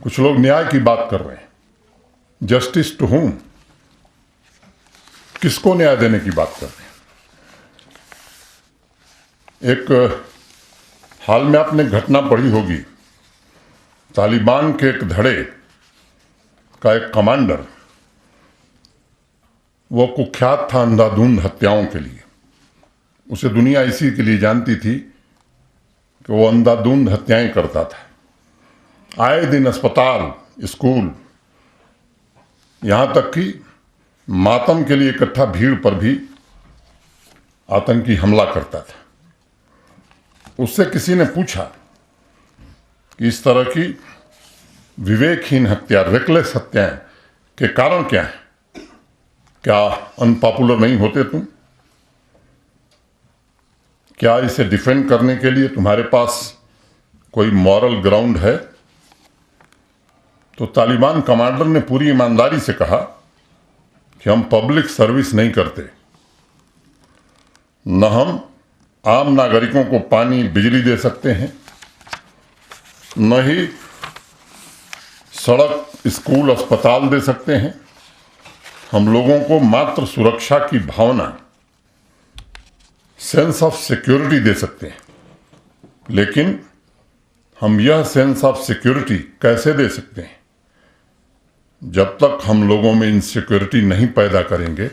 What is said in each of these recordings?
कुछ लोग न्याय की बात कर रहे हैं। जस्टिस टू हुम, किसको न्याय देने की बात कर रहे हैं। एक हाल में आपने घटना पढ़ी होगी, तालिबान के एक धड़े का एक कमांडर, वो कुख्यात था अंधाधुंध हत्याओं के लिए। उसे दुनिया इसी के लिए जानती थी कि वो अंधाधुंध हत्याएं करता था। आए दिन अस्पताल, स्कूल, यहां तक कि मातम के लिए इकट्ठा भीड़ पर भी आतंकी हमला करता था। उससे किसी ने पूछा कि इस तरह की विवेकहीन हत्या, रेकलेस हत्याएं के कारण क्या है? क्या अनपॉपुलर नहीं होते तुम? क्या इसे डिफेंड करने के लिए तुम्हारे पास कोई मॉरल ग्राउंड है? तो तालिबान कमांडर ने पूरी ईमानदारी से कहा कि हम पब्लिक सर्विस नहीं करते, न हम आम नागरिकों को पानी बिजली दे सकते हैं, न ही सड़क, स्कूल, अस्पताल दे सकते हैं। हम लोगों को मात्र सुरक्षा की भावना, सेंस ऑफ सिक्योरिटी दे सकते हैं। लेकिन हम यह सेंस ऑफ सिक्योरिटी कैसे दे सकते हैं? जब तक हम लोगों में इनसिक्योरिटी नहीं पैदा करेंगे,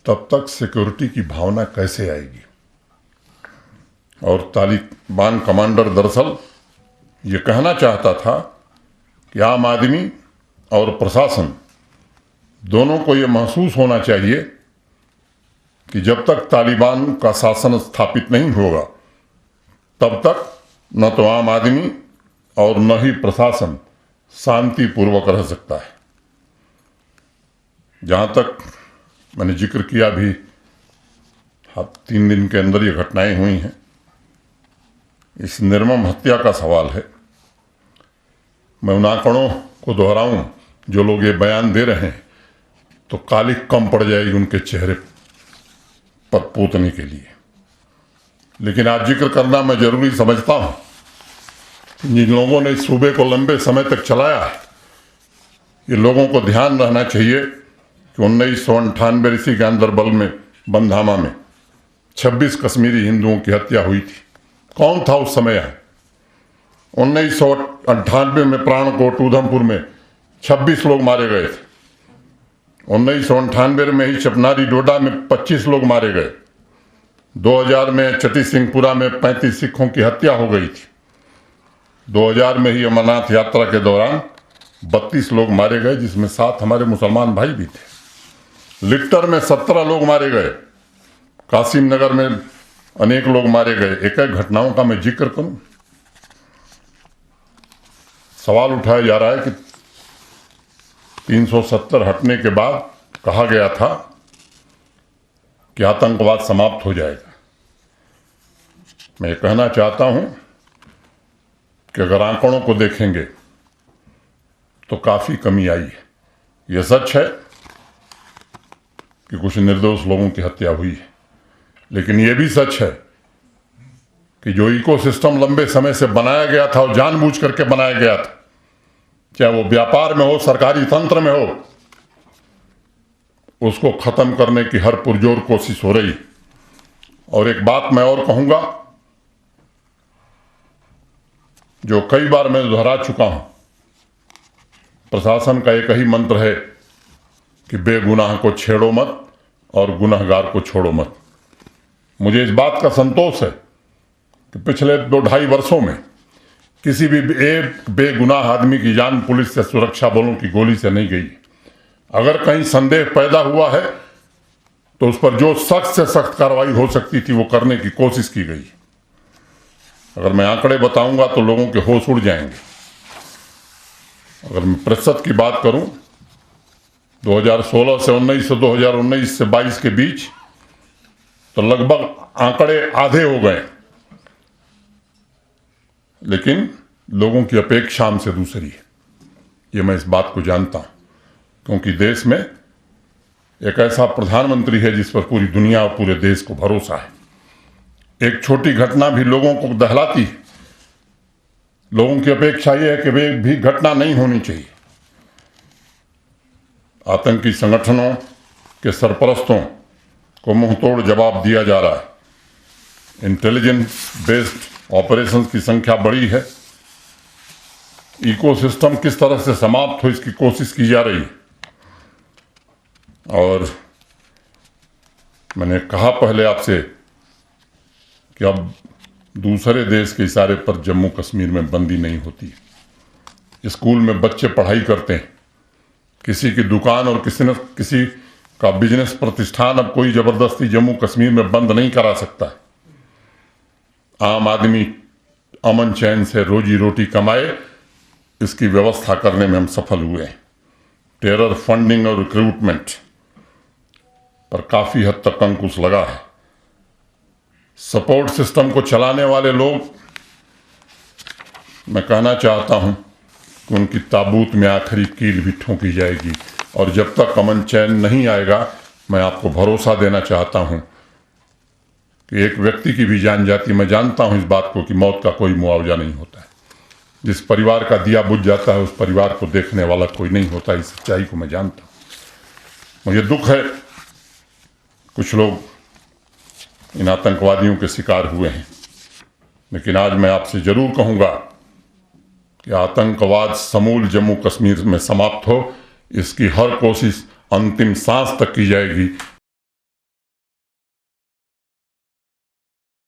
तब तक सिक्योरिटी की भावना कैसे आएगी? और तालिबान कमांडर दरअसल ये कहना चाहता था कि आम आदमी और प्रशासन दोनों को ये महसूस होना चाहिए कि जब तक तालिबान का शासन स्थापित नहीं होगा, तब तक न तो आम आदमी और न ही प्रशासन शांतिपूर्वक रह सकता है। जहां तक मैंने जिक्र किया भी, 3 दिन के अंदर ये घटनाएं हुई हैं, इस निर्मम हत्या का सवाल है। मैं उन आंकड़ों को दोहराऊं जो लोग ये बयान दे रहे हैं तो कालिक कम पड़ जाएगी उनके चेहरे पर पोतने के लिए। लेकिन आज जिक्र करना मैं जरूरी समझता हूं। जिन लोगों ने इस सूबे को लंबे समय तक चलाया है, ये लोगों को ध्यान रहना चाहिए कि 1998 इसी के गांदरबल में बंधामा में 26 कश्मीरी हिंदुओं की हत्या हुई थी। कौन था उस समय? 1998 में प्राणकोट, उधमपुर में 26 लोग मारे गए थे। 1998 में ही चपनारी डोडा में 25 लोग मारे गए। 2000 में चटी सिंहपुरा में 35 सिखों की हत्या हो गई थी। 2000 में ही अमरनाथ यात्रा के दौरान 32 लोग मारे गए, जिसमें 7 हमारे मुसलमान भाई भी थे। लिट्टर में 17 लोग मारे गए। कासिम नगर में अनेक लोग मारे गए। एक एक घटनाओं का मैं जिक्र करूं। सवाल उठाया जा रहा है कि 370 हटने के बाद कहा गया था कि आतंकवाद समाप्त हो जाएगा। मैं कहना चाहता हूं कि अगर आंकड़ों को देखेंगे तो काफी कमी आई है। यह सच है कि कुछ निर्दोष लोगों की हत्या हुई है, लेकिन यह भी सच है कि जो इकोसिस्टम लंबे समय से बनाया गया था और जानबूझ करके बनाया गया था, चाहे वो व्यापार में हो, सरकारी तंत्र में हो, उसको खत्म करने की हर पुरजोर कोशिश हो रही। और एक बात मैं और कहूंगा, जो कई बार मैं दोहरा चुका हूं, प्रशासन का एक ही मंत्र है कि बेगुनाह को छेड़ो मत और गुनहगार को छोड़ो मत। मुझे इस बात का संतोष है कि पिछले 2-2.5 वर्षों में किसी भी एक बेगुनाह आदमी की जान पुलिस या सुरक्षा बलों की गोली से नहीं गई। अगर कहीं संदेह पैदा हुआ है तो उस पर जो सख्त से सख्त कार्रवाई हो सकती थी वो करने की कोशिश की गई। अगर मैं आंकड़े बताऊंगा तो लोगों के होश उड़ जाएंगे। अगर मैं प्रतिशत की बात करूं, 2016 से 19 से 2019 से 22 के बीच तो लगभग आंकड़े आधे हो गए। लेकिन लोगों की अपेक्षा हमसे दूसरी है, ये मैं इस बात को जानता हूं, क्योंकि देश में एक ऐसा प्रधानमंत्री है जिस पर पूरी दुनिया और पूरे देश को भरोसा है। एक छोटी घटना भी लोगों को दहलाती है। लोगों की अपेक्षा यह है कि वे भी घटना नहीं होनी चाहिए। आतंकी संगठनों के सरपरस्तों को मुंहतोड़ जवाब दिया जा रहा है। इंटेलिजेंस बेस्ड ऑपरेशंस की संख्या बढ़ी है। इकोसिस्टम किस तरह से समाप्त हो इसकी कोशिश की जा रही है। और मैंने कहा पहले आपसे कि अब दूसरे देश के इशारे पर जम्मू कश्मीर में बंदी नहीं होती। स्कूल में बच्चे पढ़ाई करते हैं, किसी की दुकान और किसी का बिजनेस प्रतिष्ठान अब कोई जबरदस्ती जम्मू कश्मीर में बंद नहीं करा सकता है। आम आदमी अमन चैन से रोजी रोटी कमाए, इसकी व्यवस्था करने में हम सफल हुए हैं। टेरर फंडिंग और रिक्रूटमेंट पर काफी हद तक अंकुश लगा है। सपोर्ट सिस्टम को चलाने वाले लोग, मैं कहना चाहता हूं कि उनकी ताबूत में आखिरी कील भी ठोंकी जाएगी। और जब तक अमन चैन नहीं आएगा, मैं आपको भरोसा देना चाहता हूं कि एक व्यक्ति की भी जान जाती। मैं जानता हूं इस बात को कि मौत का कोई मुआवजा नहीं होता है। जिस परिवार का दिया बुझ जाता है, उस परिवार को देखने वाला कोई नहीं होता। इस सच्चाई को मैं जानता हूं। मुझे दुख है कुछ लोग इन आतंकवादियों के शिकार हुए हैं, लेकिन आज मैं आपसे जरूर कहूंगा कि आतंकवाद समूल जम्मू कश्मीर में समाप्त हो, इसकी हर कोशिश अंतिम सांस तक की जाएगी।